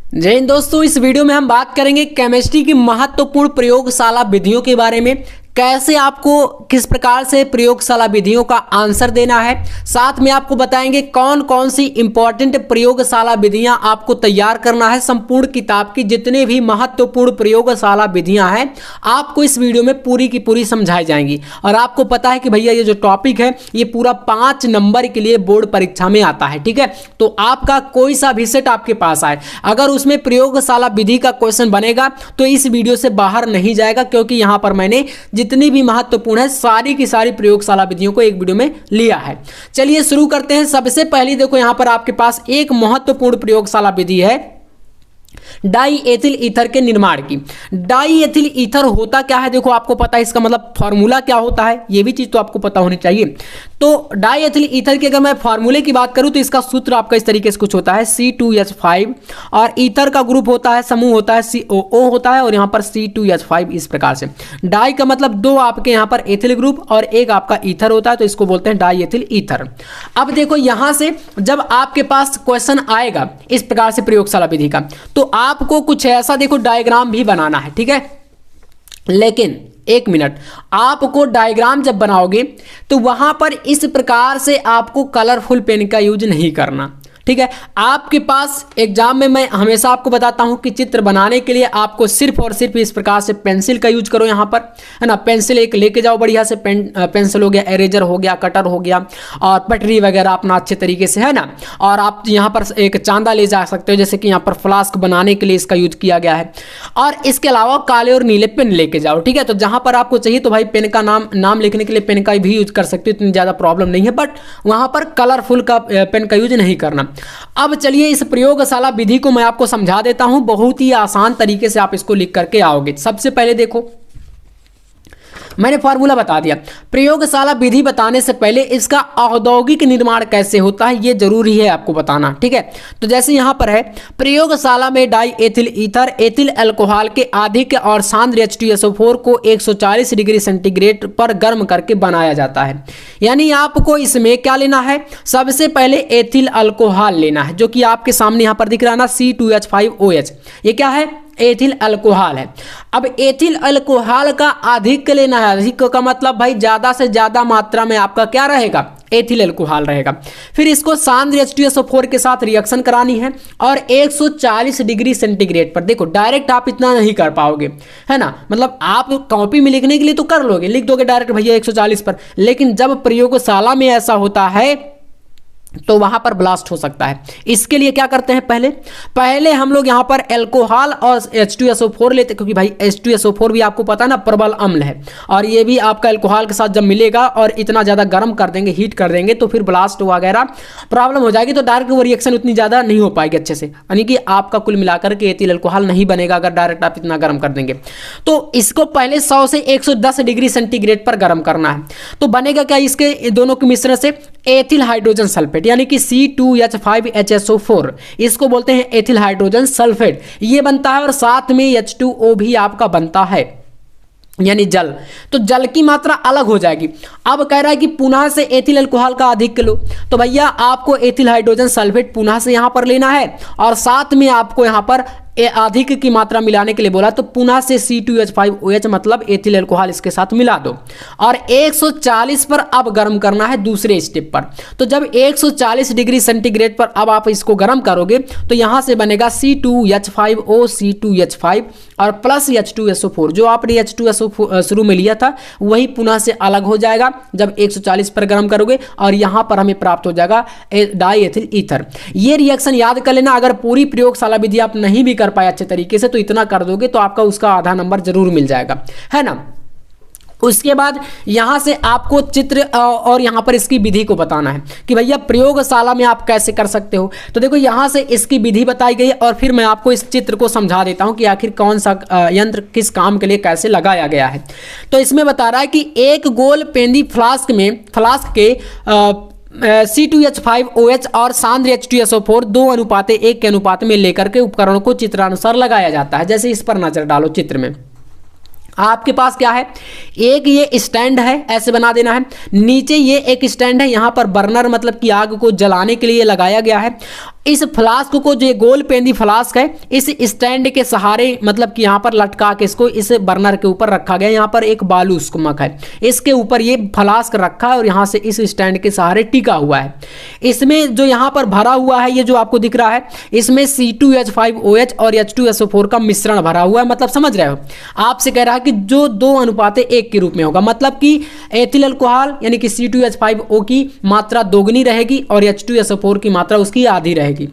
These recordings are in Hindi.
जय हिंद दोस्तों, इस वीडियो में हम बात करेंगे केमिस्ट्री की महत्वपूर्ण प्रयोगशाला विधियों के बारे में। कैसे आपको किस प्रकार से प्रयोगशाला विधियों का आंसर देना है, साथ में आपको बताएंगे कौन कौन सी इंपॉर्टेंट प्रयोगशाला विधियां आपको तैयार करना है। संपूर्ण किताब की जितने भी महत्वपूर्ण प्रयोगशाला विधियां हैं आपको इस वीडियो में पूरी की पूरी समझाई जाएंगी। और आपको पता है कि भैया ये जो टॉपिक है ये पूरा 5 नंबर के लिए बोर्ड परीक्षा में आता है, ठीक है। तो आपका कोई सा भी सेट आपके पास आए, अगर उसमें प्रयोगशाला विधि का क्वेश्चन बनेगा तो इस वीडियो से बाहर नहीं जाएगा, क्योंकि यहां पर मैंने जितनी भी महत्वपूर्ण है सारी की सारी प्रयोगशाला विधियों को एक वीडियो में लिया है। चलिए शुरू करते हैं। सबसे पहले देखो यहां पर आपके पास एक महत्वपूर्ण प्रयोगशाला विधि है डाई एथिल ईथर के निर्माण की। डाई एथिल ईथर होता क्या है, देखो आपको पता है इसका मतलब फॉर्मूला क्या होता है, ये भी चीज तो आपको पता होनी चाहिए। तो डाई एथिल ईथर की अगर मैं फॉर्मूले की बात करूं तो इसका सूत्र आपका इस तरीके से कुछ होता है C2H5 और ईथर का ग्रुप होता है, समूह होता है COO होता है और यहां पर C2H5 इस प्रकार से। डाई का मतलब दो आपके यहां पर एथिल ग्रुप और एक आपका ईथर होता है, तो इसको बोलते हैं डाई एथिल ईथर। अब देखो यहां से जब आपके पास क्वेश्चन आएगा इस प्रकार से प्रयोगशाला विधि का, तो आपको कुछ ऐसा देखो डायग्राम भी बनाना है, ठीक है। लेकिन एक मिनट, आपको डायग्राम जब बनाओगे तो वहां पर इस प्रकार से आपको कलरफुल पेन का यूज नहीं करना, ठीक है। आपके पास एग्जाम में मैं हमेशा आपको बताता हूं कि चित्र बनाने के लिए आपको सिर्फ और सिर्फ इस प्रकार से पेंसिल का यूज करो, यहां पर है ना। पेंसिल एक लेके जाओ बढ़िया से, पेंसिल हो गया, इरेजर हो गया, कटर हो गया और पटरी वगैरह अपना अच्छे तरीके से, है ना। और आप यहां पर एक चांदा ले जा सकते हो, जैसे कि यहां पर फ्लास्क बनाने के लिए इसका यूज किया गया है। और इसके अलावा काले और नीले पेन लेके जाओ, ठीक है। तो जहां पर आपको चाहिए तो भाई पेन का नाम लिखने के लिए पेन का भी यूज कर सकते हो, इतनी ज्यादा प्रॉब्लम नहीं है, बट वहां पर कलरफुल का पेन का यूज नहीं करना। अब चलिए इस प्रयोगशाला विधि को मैं आपको समझा देता हूं, बहुत ही आसान तरीके से आप इसको लिख करके आओगे। सबसे पहले देखो मैंने फॉर्मूला बता दिया। प्रयोगशाला विधि बताने से पहले इसका औद्योगिक निर्माण कैसे होता है ये जरूरी है आपको बताना, ठीक है। तो जैसे यहां पर है, प्रयोगशाला में die ethyl ether ethyl alcohol के अधिक और सांद्र H2SO4 को 140 डिग्री सेंटीग्रेड पर गर्म करके बनाया जाता है। यानी आपको इसमें क्या लेना है, सबसे पहले एथिल अल्कोहल लेना है, जो कि आपके सामने यहां पर दिख रहा है ना, C2H5OH। ये क्या है, एथिल अल्कोहल है। अब एथिल अल्कोहल का अधिक लेना है, अधिक का मतलब भाई ज्यादा से ज्यादा मात्रा में आपका क्या रहेगा, एथिल अल्कोहल रहेगा। फिर इसको सांद्र H2SO4 के साथ रिएक्शन करानी है और 140 डिग्री सेंटीग्रेड पर। देखो डायरेक्ट आप इतना नहीं कर पाओगे, है ना। मतलब आप कॉपी में लिखने के लिए तो कर लोगे, लिख दोगे डायरेक्ट भैया 140 पर, लेकिन जब प्रयोगशाला में ऐसा होता है तो वहां पर ब्लास्ट हो सकता है। इसके लिए क्या करते हैं, पहले हम लोग यहां पर अल्कोहल और H2SO4 लेते, क्योंकि भाई H2SO4 भी आपको पता है ना प्रबल अम्ल है, और ये भी आपका अल्कोहल के साथ जब मिलेगा और इतना ज्यादा गर्म कर देंगे, हीट कर देंगे, तो फिर ब्लास्ट वगैरह प्रॉब्लम हो जाएगी। तो डायरेक्ट वो रिएक्शन उतनी ज्यादा नहीं हो पाएगी अच्छे से, यानी कि आपका कुल मिलाकर के एथिल अल्कोहल नहीं बनेगा अगर डायरेक्ट आप इतना गर्म कर देंगे। तो इसको पहले 100 से 110 डिग्री सेंटीग्रेड पर गर्म करना है। तो बनेगा क्या, इसके दोनों के मिश्रण से एथिल हाइड्रोजन सल्फेट यानी कि C2H5HSO4, इसको बोलते हैं एथिल हाइड्रोजन सल्फेट, ये बनता है। और साथ में H2O भी आपका बनता है, यानी जल। तो जल की मात्रा अलग हो जाएगी। अब कह रहा है कि पुनः से एथिल अल्कोहल का अधिक लो, तो भैया आपको एथिल हाइड्रोजन सल्फेट पुनः से यहां पर लेना है और साथ में आपको यहां पर अधिक की मात्रा मिलाने के लिए बोला, तो पुनः से C2H5OH मतलब एथिल अल्कोहल इसके साथ मिला दो और 140 पर अब गर्म करना है दूसरे स्टेप पर। तो जब 140 डिग्री सेंटीग्रेड पर अब आप इसको गर्म करोगे तो यहां से बनेगा C2H5O C2H5 और प्लस H2SO4। जो आपने H2SO4 शुरू में लिया था वही पुनः से अलग हो जाएगा जब 140 पर गर्म करोगे, और यहां पर हमें प्राप्त हो जाएगा डाई एथिल ईथर। ये रिएक्शन याद कर लेना। अगर पूरी प्रयोगशाला विधि आप नहीं भी कर पाए अच्छे तरीके से तो इतना कर दोगे तो आपका उसका आधा नंबर जरूर मिल जाएगा, है ना। उसके बाद यहां से आपको चित्र और यहां पर इसकी विधि को बताना है कि भैया प्रयोगशाला में आप कैसे कर सकते हो। तो देखो यहां से इसकी विधि बताई गई है और फिर मैं आपको इस चित्र को समझा देता हूं कि आखिर कौन सा यंत्र किस काम के लिए कैसे लगाया गया है। तो इसमें बता रहा है कि एक गोल पेंदी फ्लास्क के C2H5OH और सांद्र H2SO4 2:1 के अनुपात में लेकर के उपकरण को चित्रानुसार लगाया जाता है। जैसे इस पर नजर डालो, चित्र में आपके पास क्या है, एक ये स्टैंड है, ऐसे बना देना है। नीचे ये एक स्टैंड है, यहां पर बर्नर मतलब कि आग को जलाने के लिए लगाया गया है। इस फ्लास्क को, जो गोल पेंदी फ्लास्क है, इस स्टैंड के सहारे मतलब कि यहाँ पर लटका के इसको इस बर्नर के ऊपर रखा गया। यहाँ पर एक बालू स्टमक है, इसके ऊपर ये फ्लास्क रखा है और यहाँ से इस स्टैंड के सहारे टिका हुआ है। इसमें जो यहाँ पर भरा हुआ है, ये जो आपको दिख रहा है, इसमें C2H5OH और H2SO4 का मिश्रण भरा हुआ है। मतलब समझ रहे हो, आपसे कह रहा है कि जो 2:1 के रूप में होगा, मतलब कि एथिल अल्कोहल यानी कि C2H5O की मात्रा दोगुनी रहेगी और H2SO4 की मात्रा उसकी आधी रहेगी।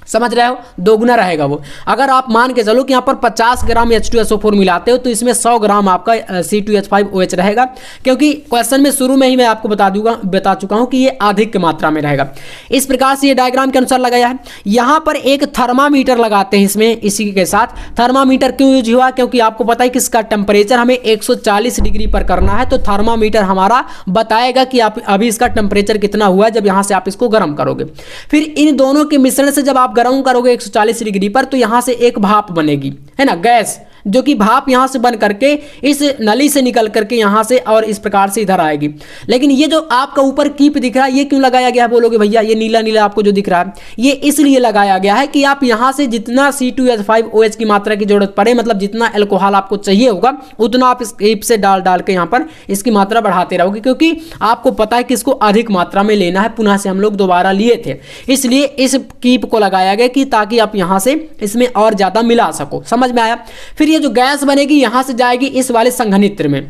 समझ रहे हो, दोगुना रहेगा वो। अगर आप मान के चलो कि यहाँ पर 50 ग्राम H2SO4 मिलाते हो तो इसमें 100 ग्राम आपका C2H5OH रहेगा, क्योंकि क्वेश्चन में शुरू में ही मैं आपको बता चुका हूँ कि ये अधिक मात्रा में रहेगा। इस प्रकार से ये डायग्राम के अनुसार लगाया है। यहाँ पर एक थर्मामीटर लगाते हैं इसमें, इसी के साथ थर्मामीटर क्यों यूज हुआ, क्योंकि आपको पता है कि इसका टेम्परेचर हमें 140 डिग्री पर करना है, तो थर्मामीटर हमारा बताएगा कि आप अभी इसका टेम्परेचर कितना हुआ है जब यहाँ से आप इसको गर्म करोगे। फिर इन दोनों के मिश्रण से जब आप गर्म करोगे 140 डिग्री पर, तो यहां से एक भाप बनेगी, है ना, गैस, जो कि भाप यहां से बन करके इस नली से निकल करके यहां से और इस प्रकार से इधर आएगी। लेकिन ये जो आपका ऊपर कीप दिख रहा है, ये क्यों लगाया गया है बोलोगे भैया, ये नीला नीला आपको जो दिख रहा है, ये इसलिए लगाया गया है कि आप यहां से जितना C2H5OH की मात्रा की जरूरत पड़े, मतलब जितना अल्कोहल आपको चाहिए होगा, उतना आप इस कीप से डाल के यहां पर इसकी मात्रा बढ़ाते रहोगे, क्योंकि आपको पता है कि इसको अधिक मात्रा में लेना है। पुनः से हम लोग दोबारा लिए थे, इसलिए इस कीप को लगाया गया कि ताकि आप यहां से इसमें और ज्यादा मिला सको। समझ में आया। फिर ये जो गैस बनेगी यहां से जाएगी इस वाले संघनित्र में।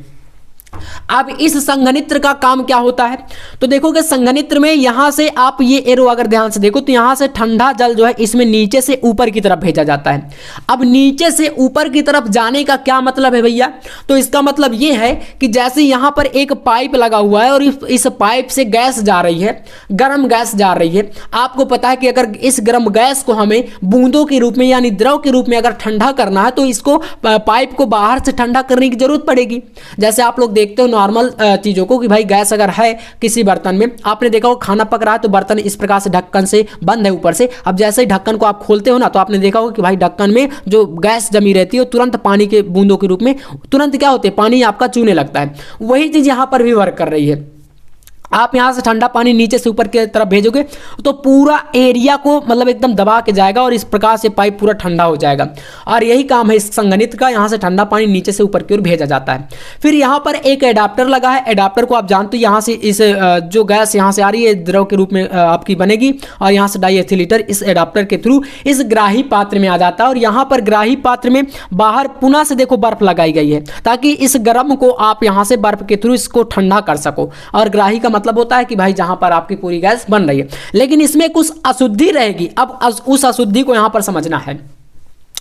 अब इस संघनित्र का काम क्या होता है, तो देखोगे संघनित्र में यहां से आप ये एरो अगर ध्यान से देखो तो यहां से ठंडा जल जो है इसमें नीचे से ऊपर की तरफ भेजा जाता है। अब नीचे से ऊपर की तरफ जाने का क्या मतलब है भैया, तो इसका मतलब ये है कि जैसे यहां पर एक पाइप लगा हुआ है और इस पाइप से गैस जा रही है, गर्म गैस जा रही है। आपको पता है कि अगर इस गर्म गैस को हमें बूंदों के रूप में यानी द्रव के रूप में अगर ठंडा करना है, तो इसको पाइप को बाहर से ठंडा करने की जरूरत पड़ेगी। जैसे आप लोग देखते हो नॉर्मल चीजों को कि भाई गैस अगर है किसी बर्तन में, आपने देखा हो खाना पक रहा है तो बर्तन इस प्रकार से ढक्कन से बंद है ऊपर से। अब जैसे ही ढक्कन को आप खोलते हो ना, तो आपने देखा होगा कि भाई ढक्कन में जो गैस जमी रहती है तुरंत पानी के बूंदों के रूप में तुरंत क्या होते हैं, पानी आपका चूने लगता है। वही चीज यहां पर भी वर्क कर रही है। आप यहां से ठंडा पानी नीचे से ऊपर की तरफ भेजोगे तो पूरा एरिया को मतलब एकदम दबा के जाएगा और इस प्रकार से पाइप पूरा ठंडा हो जाएगा। और यही काम है इस संघनित्र का, यहां से ठंडा पानी नीचे से ऊपर की ओर भेजा जाता है। फिर यहां पर एक एडाप्टर लगा है। एडाप्टर को आप जानते हो, यहां से इस जो गैस यहां से आ रही है द्रव के रूप में आपकी बनेगी और यहां से डाईएथिलीटर इस एडाप्टर के थ्रू इस ग्राही पात्र में आ जाता है। और यहां पर ग्राही पात्र में बाहर पुनः से देखो बर्फ लगाई गई है, ताकि इस गर्म को आप यहां से बर्फ के थ्रू इसको ठंडा कर सको। और ग्राही का मतलब होता है कि भाई जहां पर आपकी पूरी गैस बन रही है, लेकिन इसमें कुछ अशुद्धि रहेगी। अब उस अशुद्धि को यहां पर समझना है।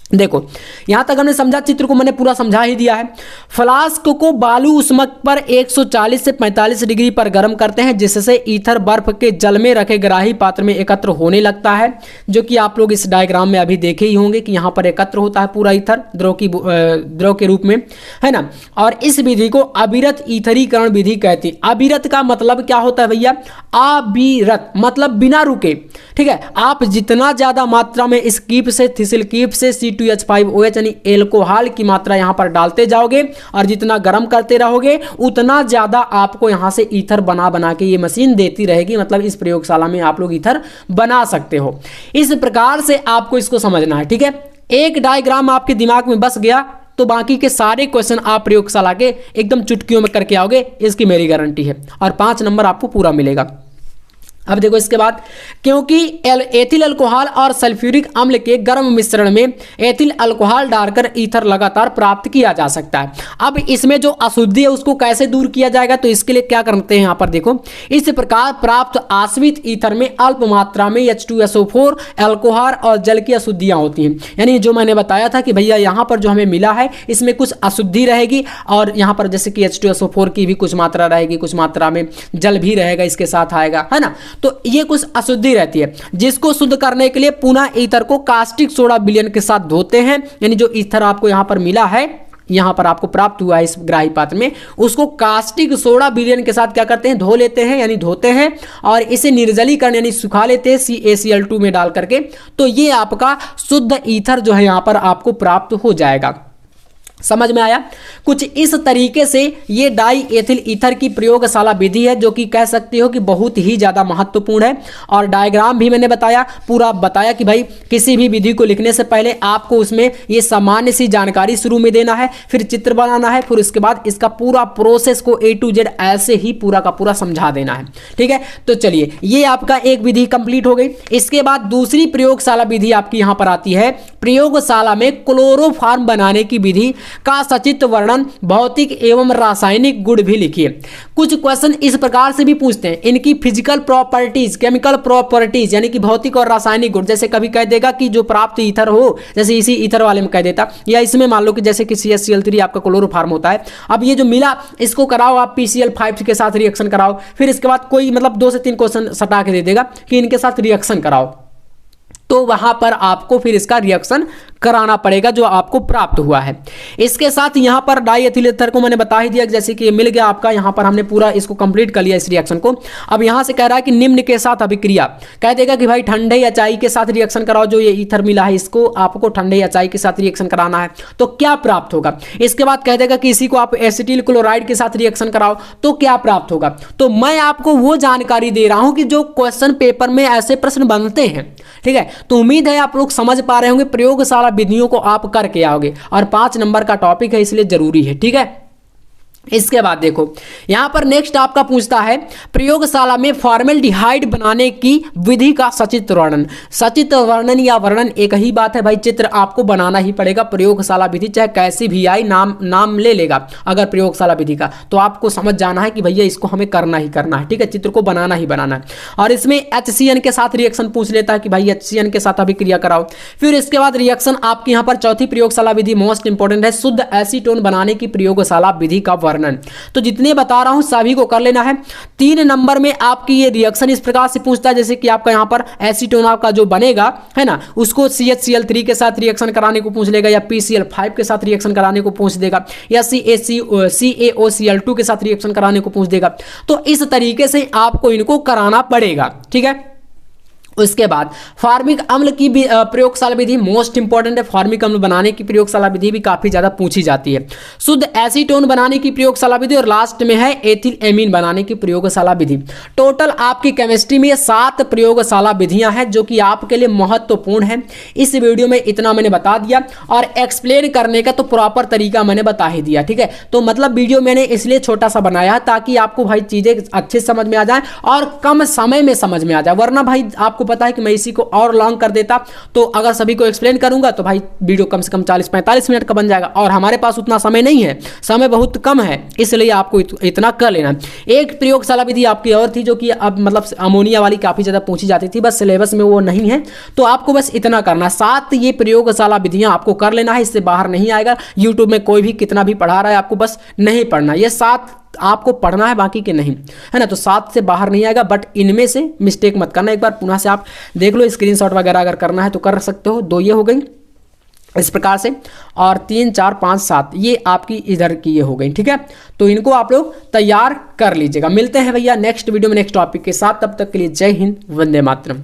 देखो यहां तक हमने समझा, चित्र को मैंने पूरा समझा ही दिया है। फ्लास्क को बालू उष्मक पर 140 से 45 डिग्री पर गर्म करते हैं, जिससे ईथर बर्फ के जल में रखे ग्राही पात्र में एकत्र होने लगता है, जो कि आप लोग इस डायग्राम में अभी देखे ही होंगे कि यहां पर एकत्र होता है पूरा ईथर द्रव के रूप में, है ना। और इस विधि को अविरत ईथरीकरण विधि कहती है। अविरत का मतलब क्या होता है भैया, अविरत मतलब बिना रुके, ठीक है। आप जितना ज्यादा मात्रा में इस कीप से थिसिल कीप से C2H5OH यानी एल्कोहल की मात्रा यहां पर डालते जाओगे और जितना गर्म करते रहोगे उतना ज्यादा आपको यहां से ईथर बना के ये मशीन देती रहेगी। मतलब इस प्रयोगशाला में आप लोग ईथर बना सकते हो। इस प्रकार से आपको इसको समझना है, ठीक है। एक डायग्राम आपके दिमाग में बस गया तो बाकी के सारे क्वेश्चन आप प्रयोगशाला के एकदम चुटकियों में करके आओगे, इसकी मेरी गारंटी है। और 5 नंबर आपको पूरा मिलेगा। अब देखो इसके बाद, क्योंकि एथिल अल्कोहल और सल्फ्यूरिक अम्ल के गर्म मिश्रण में एथिल अल्कोहल डालकर ईथर लगातार प्राप्त किया जा सकता है। अब इसमें जो अशुद्धि है उसको कैसे दूर किया जाएगा, तो इसके लिए क्या करते हैं यहाँ पर देखो, इस प्रकार प्राप्त आश्रित ईथर में अल्प मात्रा में H2SO4 अल्कोहल और जल की अशुद्धियां होती हैं। यानी जो मैंने बताया था कि भैया यहाँ पर जो हमें मिला है इसमें कुछ अशुद्धि रहेगी और यहाँ पर जैसे कि H2SO4 की भी कुछ मात्रा रहेगी, कुछ मात्रा में जल भी रहेगा इसके साथ आएगा, है ना। तो ये कुछ अशुद्धि रहती है, जिसको शुद्ध करने के लिए पुनः ईथर को कास्टिक सोडा विलयन के साथ धोते हैं। यानी जो ईथर आपको यहाँ पर मिला है, यहाँ पर आपको प्राप्त हुआ है इस ग्राही पात्र में, उसको कास्टिक सोडा विलयन के साथ क्या करते हैं, धो लेते हैं यानी धोते हैं और इसे निर्जलीकरण यानी सुखा लेते हैं CaCl2 में डाल करके। तो ये आपका शुद्ध ईथर जो है यहाँ पर आपको प्राप्त हो जाएगा। समझ में आया। कुछ इस तरीके से ये डाई एथिल ईथर की प्रयोगशाला विधि है जो कि कह सकते हो कि बहुत ही ज़्यादा महत्वपूर्ण है। और डायग्राम भी मैंने बताया, पूरा बताया कि भाई किसी भी विधि को लिखने से पहले आपको उसमें ये सामान्य सी जानकारी शुरू में देना है, फिर चित्र बनाना है, फिर उसके बाद इसका पूरा प्रोसेस को A to Z ऐसे ही पूरा का पूरा समझा देना है। ठीक है, तो चलिए ये आपका एक विधि कंप्लीट हो गई। इसके बाद दूसरी प्रयोगशाला विधि आपकी यहां पर आती है, प्रयोगशाला में क्लोरोफॉर्म बनाने की विधि का सचित्र वर्णन, भौतिक एवं रासायनिक गुण भी लिखिए। कुछ क्वेश्चन इस प्रकार से भी पूछते हैं, इनकी फिजिकल प्रॉपर्टीज, केमिकल प्रॉपर्टीज यानी कि भौतिक और रासायनिक गुण। जैसे कभी कह देगा कि जो प्राप्त ईथर हो, जैसे इसी ईथर वाले में कह देता, या इसमें मान लो कि जैसे कि CH3 आपका क्लोरोफॉर्म होता है, अब ये जो मिला इसको कराओ आप PCl5 के साथ रिएक्शन कराओ, फिर इसके बाद कोई मतलब 2 से 3 क्वेश्चन सटा के दे देगा कि इनके साथ रिएक्शन कराओ, तो वहां पर आपको फिर इसका रिएक्शन कराना पड़ेगा जो आपको प्राप्त हुआ है। इसके साथ यहां पर डाई एथिल ईथर को मैंने बता ही दिया, जैसे कि ये मिल गया आपका, यहां पर हमने पूरा इसको कंप्लीट कर लिया इस रिएक्शन को। अब यहां से कह रहा है कि निम्न के साथ अभिक्रिया, कह देगा कि भाई ठंडे एचआई के साथ रिएक्शन कराओ, जो ये ईथर मिला है इसको आपको ठंडे एचआई के साथ रिएक्शन कराना है, तो क्या प्राप्त होगा। इसके बाद कह देगा कि इसी को आप एसिटिल क्लोराइड के साथ रिएक्शन कराओ तो क्या प्राप्त होगा। तो मैं आपको वो जानकारी दे रहा हूं कि जो क्वेश्चन पेपर में ऐसे प्रश्न बनते हैं। ठीक है, तो उम्मीद है आप लोग समझ पा रहे होंगे, प्रयोगशाला विधियों को आप करके आओगे और 5 नंबर का टॉपिक है इसलिए जरूरी है। ठीक है, इसके बाद देखो यहां पर नेक्स्ट आपका पूछता है, प्रयोगशाला में फॉर्मेल्डिहाइड बनाने की विधि का सचित्र वर्णन। सचित्र वर्णन या वर्णन एक ही बात है भाई, चित्र आपको बनाना ही पड़ेगा। प्रयोगशाला विधि चाहे कैसी भी आई, नाम ले लेगा अगर प्रयोगशाला विधि का, तो आपको समझ जाना है कि भैया इसको हमें करना ही करना है। ठीक है, चित्र को बनाना ही बनाना है। और इसमें HCN के साथ रिएक्शन पूछ लेता है कि भाई HCN के साथ अभिक्रिया कराओ। फिर इसके बाद रिएक्शन आपकी यहां पर चौथी प्रयोगशाला विधि मोस्ट इंपॉर्टेंट है, शुद्ध एसीटोन बनाने की प्रयोगशाला विधि का वर्णन। तो जितने बता रहा हूं सभी को कर लेना है। 3 नंबर में आपकी ये रिएक्शन इस प्रकार से पूछता है, जैसे कि आपका यहां पर एसीटोन आपका जो बनेगा है ना, उसको CHCl3 के साथ रिएक्शन कराने को पूछ लेगा, या PCl5 के साथ रिएक्शन कराने को पूछ देगा, या CaOCl2 के साथ रिएक्शन कराने को पूछ देगा। तो इस तरीके से आपको इनको कराना पड़ेगा। ठीक है, उसके बाद फार्मिक अम्ल की भी प्रयोगशाला विधि मोस्ट इंपॉर्टेंट है। फार्मिक अम्ल बनाने की प्रयोगशाला विधि भी काफी ज्यादा पूछी जाती है। शुद्ध एसीटोन बनाने की प्रयोगशाला विधि, और लास्ट में है एथिल एमीन बनाने की प्रयोगशाला विधि। टोटल आपकी केमिस्ट्री में 7 प्रयोगशाला विधियां हैं जो कि आपके लिए महत्वपूर्ण है। इस वीडियो में इतना मैंने बता दिया, और एक्सप्लेन करने का तो प्रॉपर तरीका मैंने बता ही दिया। ठीक है, तो मतलब वीडियो मैंने इसलिए छोटा सा बनाया ताकि आपको भाई चीजें अच्छे समझ में आ जाए और कम समय में समझ में आ जाए। वरना भाई आपको पता है कि मैं इसी को और लॉन्ग कर देता, तो अगर सभी को एक्सप्लेन करूंगा तो भाई वीडियो कम से कम 40-45 मिनट का बन जाएगा, और हमारे पास उतना समय नहीं है, समय बहुत कम है, इसलिए आपको इतना कर लेना। एक प्रयोगशाला विधि आपकी और थी जो कि अब मतलब अमोनिया वाली काफी ज्यादा पूछी जाती थी, बस सिलेबस में वो नहीं है, तो आपको बस इतना करना। 7 ये प्रयोगशाला विधियां आपको कर लेना है, इससे बाहर नहीं आएगा। यूट्यूब में कोई भी कितना भी पढ़ा रहा है, आपको बस नहीं पढ़ना, ये 7 आपको पढ़ना है, बाकी के नहीं, है ना। तो 7 से बाहर नहीं आएगा, बट इनमें से मिस्टेक मत करना। एक बार पुनः से आप देख लो, स्क्रीनशॉट वगैरह अगर करना है तो कर सकते हो। 2 ये हो गई इस प्रकार से, और 3, 4, 5, 7 ये आपकी इधर की ये हो गई। ठीक है, तो इनको आप लोग तैयार कर लीजिएगा। मिलते हैं भैया नेक्स्ट वीडियो में नेक्स्ट टॉपिक के साथ, तब तक के लिए जय हिंद, वंदे मातरम।